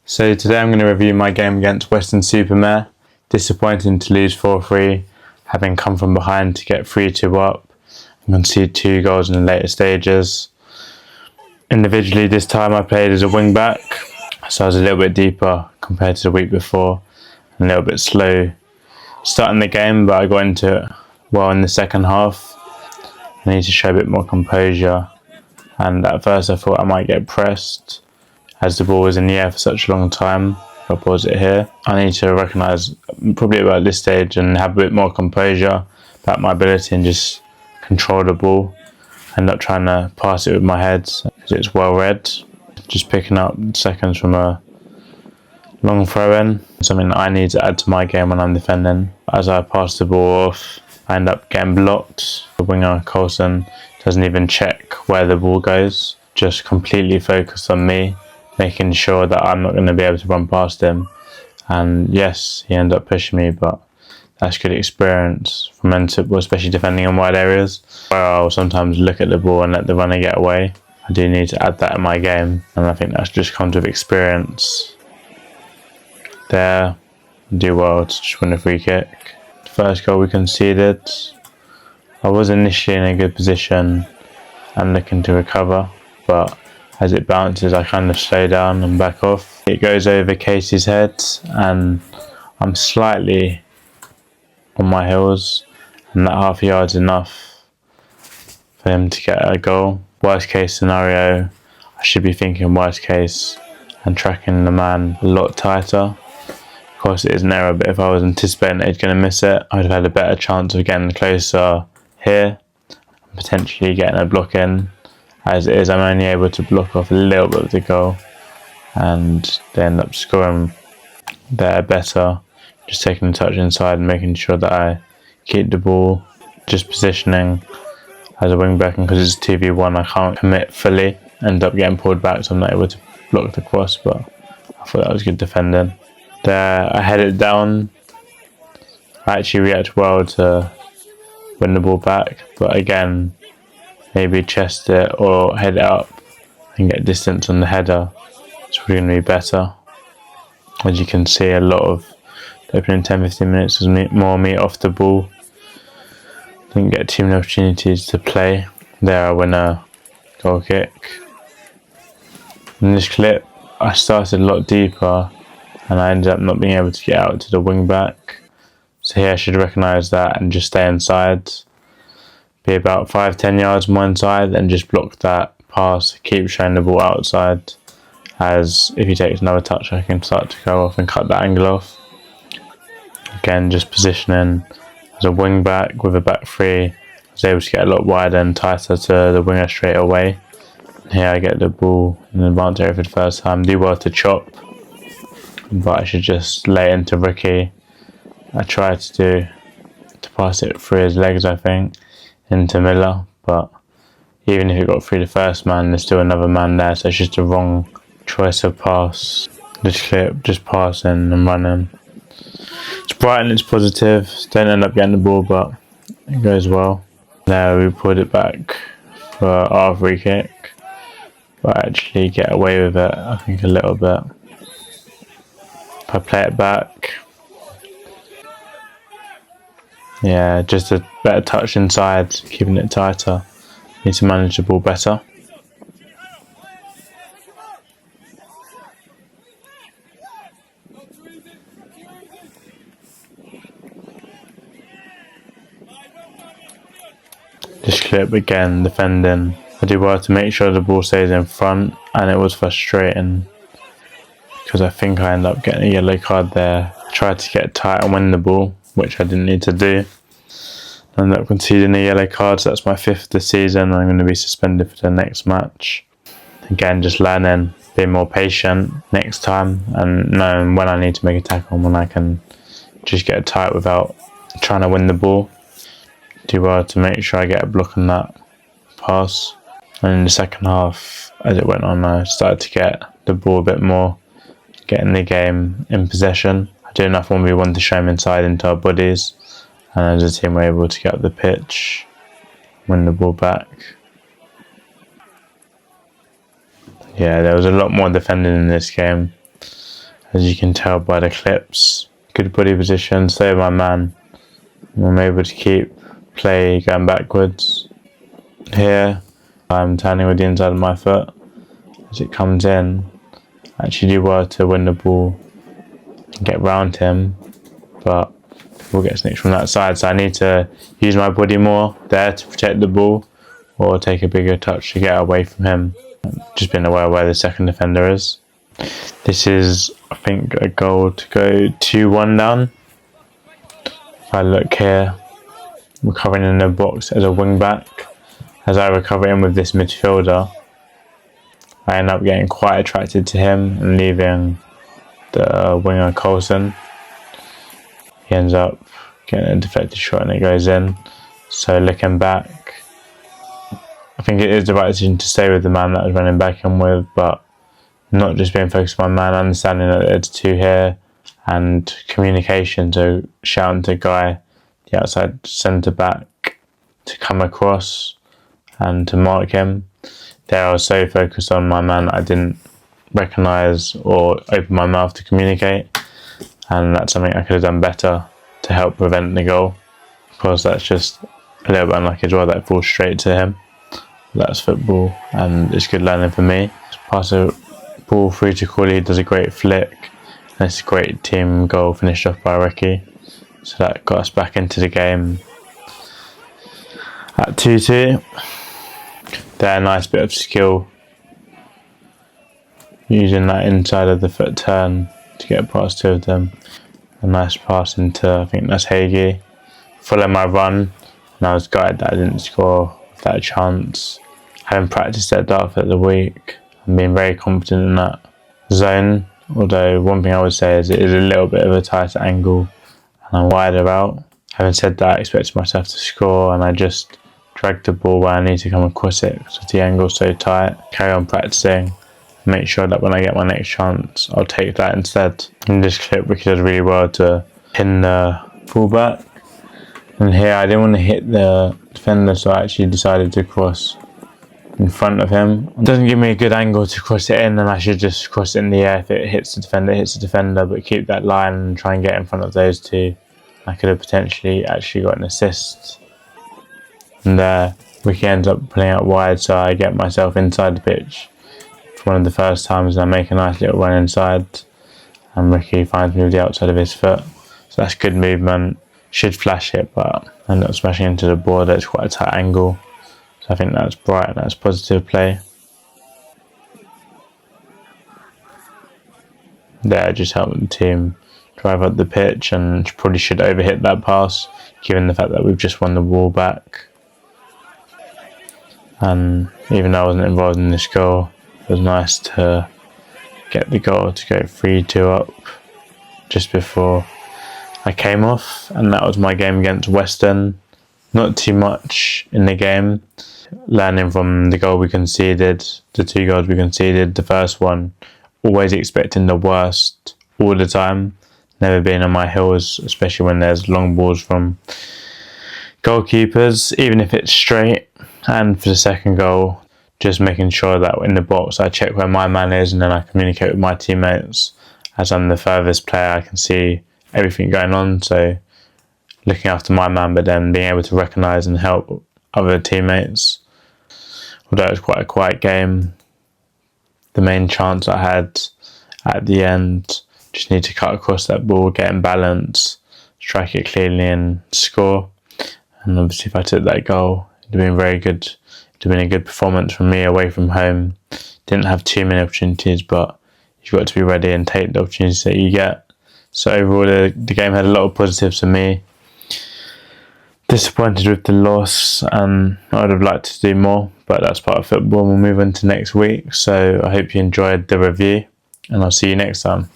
So today I'm going to review my game against Weston-super-Mare. Disappointing to lose 4-3, having come from behind to get 3-2 up and concede 2 goals in the later stages. Individually this time I played as a wing back, so I was a little bit deeper compared to the week before, and a little bit slow starting the game, but I got into it well in the second half. I need to show a bit more composure, and at first I thought I might get pressed as the ball was in the air for such a long time. If I pause it here, I need to recognise probably about this stage and have a bit more composure about my ability and just control the ball. End up trying to pass it with my head because it's well read. Just picking up seconds from a long throw in, something that I need to add to my game when I'm defending. As I pass the ball off, I end up getting blocked. The winger Coulson doesn't even check where the ball goes, just completely focused on me, making sure that I'm not going to be able to run past him. And yes, he ended up pushing me, but that's good experience for men to, especially defending in wide areas, where I'll sometimes look at the ball and let the runner get away. I do need to add that in my game, and I think that's just comes with experience. There, do well to just win a free kick. The first goal we conceded, I was initially in a good position and looking to recover, but as it bounces I kind of slow down and back off. It goes over Casey's head and I'm slightly on my heels, and that half a yard's enough for him to get a goal. Worst case scenario, I should be thinking worst case and tracking the man a lot tighter. Of course it is an error, but if I was anticipating that he's going to miss it, I would have had a better chance of getting closer here and potentially getting a block in. As it is, I'm only able to block off a little bit of the goal, and they end up scoring there better. Just taking a touch inside and making sure that I keep the ball, just positioning as a wing back, and because it's 2v1 I can't commit fully, end up getting pulled back so I'm not able to block the cross, but I thought that was good defending. There I head it down. I actually react well to win the ball back, but again, maybe chest it or head it up and get distance on the header. It's probably going to be better. As you can see, a lot of the opening 10-15 minutes was more me off the ball. Didn't get too many opportunities to play. There I win a goal kick. In this clip, I started a lot deeper and I ended up not being able to get out to the wing back. So here I should recognise that and just stay inside. Be about 5-10 yards on one side and just block that pass, keep showing the ball outside, as if he takes another touch I can start to go off and cut that angle off. Again, just positioning as a wing back with a back three, I was able to get a lot wider and tighter to the winger straight away. Here I get the ball in the advanced area for the first time, do well to chop, but I should just lay into Ricky. I tried to pass it through his legs, I think, into Miller, but even if it got through the first man, there's still another man there, so it's just a wrong choice of pass. This clip, just passing and running. It's bright and it's positive. Don't end up getting the ball, but it goes well. There we pulled it back for our free kick, but I actually get away with it, I think, a little bit. If I play it back, yeah, just a better touch inside, keeping it tighter. Need to manage the ball better. This clip again, defending. I do well to make sure the ball stays in front, and it was frustrating because I think I ended up getting a yellow card there. I tried to get tight and win the ball, which I didn't need to do. I ended up conceding a yellow card, so that's my 5th this season. I'm going to be suspended for the next match. Again, just learning, being more patient next time, and knowing when I need to make a tackle and when I can just get tight without trying to win the ball. Do well to make sure I get a block on that pass. And in the second half, as it went on, I started to get the ball a bit more, getting the game in possession. I did enough 1v1 to show him inside into our bodies, and as a team we're able to get up the pitch, win the ball back. Yeah, there was a lot more defending in this game. as you can tell by the clips. Good body position, stay with my man. I'm able to keep play going backwards. Here, I'm turning with the inside of my foot. As it comes in, I actually do well to win the ball and get round him, but we'll get snitched from that side, so I need to use my body more there to protect the ball or take a bigger touch to get away from him. Just being aware where the second defender is. This is, I think, a goal to go 2-1 down. If I look here, recovering in the box as a wing back. As I recover in with this midfielder, I end up getting quite attracted to him and leaving the winger Coulson. He ends up getting a deflected shot and it goes in. So looking back, I think it is the right decision to stay with the man that I was running back in with, but not just being focused on my man, understanding that there's two here, and communication, so shouting to Guy, the outside centre back, to come across and to mark him. There I was so focused on my man that I didn't recognise or open my mouth to communicate, and that's something I could have done better to help prevent the goal. Of course, that's just a little bit unlucky as well, that falls straight to him. That's football, and it's good learning for me. Pass a ball through to Cooley, does a great flick, and it's a great team goal finished off by Ricky. So that got us back into the game at 2-2. There, a nice bit of skill using that inside of the foot turn to get past two of them. A nice pass into, I think that's Hagee. Follow my run, and I was gutted that I didn't score that chance. Having practiced at Dartford of the week, I'm being very confident in that zone. Although one thing I would say is it is a little bit of a tighter angle and I'm wider out. Having said that, I expected myself to score and I just dragged the ball where I need to come across it because the angle's so tight. Carry on practicing, make sure that when I get my next chance, I'll take that instead. In this clip, Ricky does really well to pin the fullback. And here I didn't want to hit the defender, so I actually decided to cross in front of him. It doesn't give me a good angle to cross it in, and I should just cross it in the air. If it hits the defender, it hits the defender, but keep that line and try and get in front of those two. I could have potentially actually got an assist. And there, Ricky ends up pulling out wide, so I get myself inside the pitch for one of the first times, and I make a nice little run inside, and Ricky finds me with the outside of his foot. So that's good movement. Should flash it, but I end up smashing into the board. It's quite a tight angle. So I think that's bright and that's positive play. There, just helped the team drive up the pitch and probably should overhit that pass, given the fact that we've just won the ball back. And even though I wasn't involved in this goal, it was nice to get the goal to go 3-2 up just before I came off, and that was my game against Western. Not too much in the game. Learning from the goal we conceded, the two goals we conceded, the first one, always expecting the worst all the time. Never being on my heels, especially when there's long balls from goalkeepers, even if it's straight. And for the second goal, just making sure that in the box I check where my man is and then I communicate with my teammates. As I'm the furthest player, I can see everything going on, so looking after my man, but then being able to recognise and help other teammates. Although it was quite a quiet game, the main chance I had at the end, just need to cut across that ball, get in balance, strike it cleanly and score. And obviously if I took that goal, it would have been very good. It would have been a good performance from me away from home. Didn't have too many opportunities, but you've got to be ready and take the opportunities that you get. So overall, the game had a lot of positives for me. Disappointed with the loss, and I would have liked to do more, but that's part of football. We'll move on to next week. So I hope you enjoyed the review, and I'll see you next time.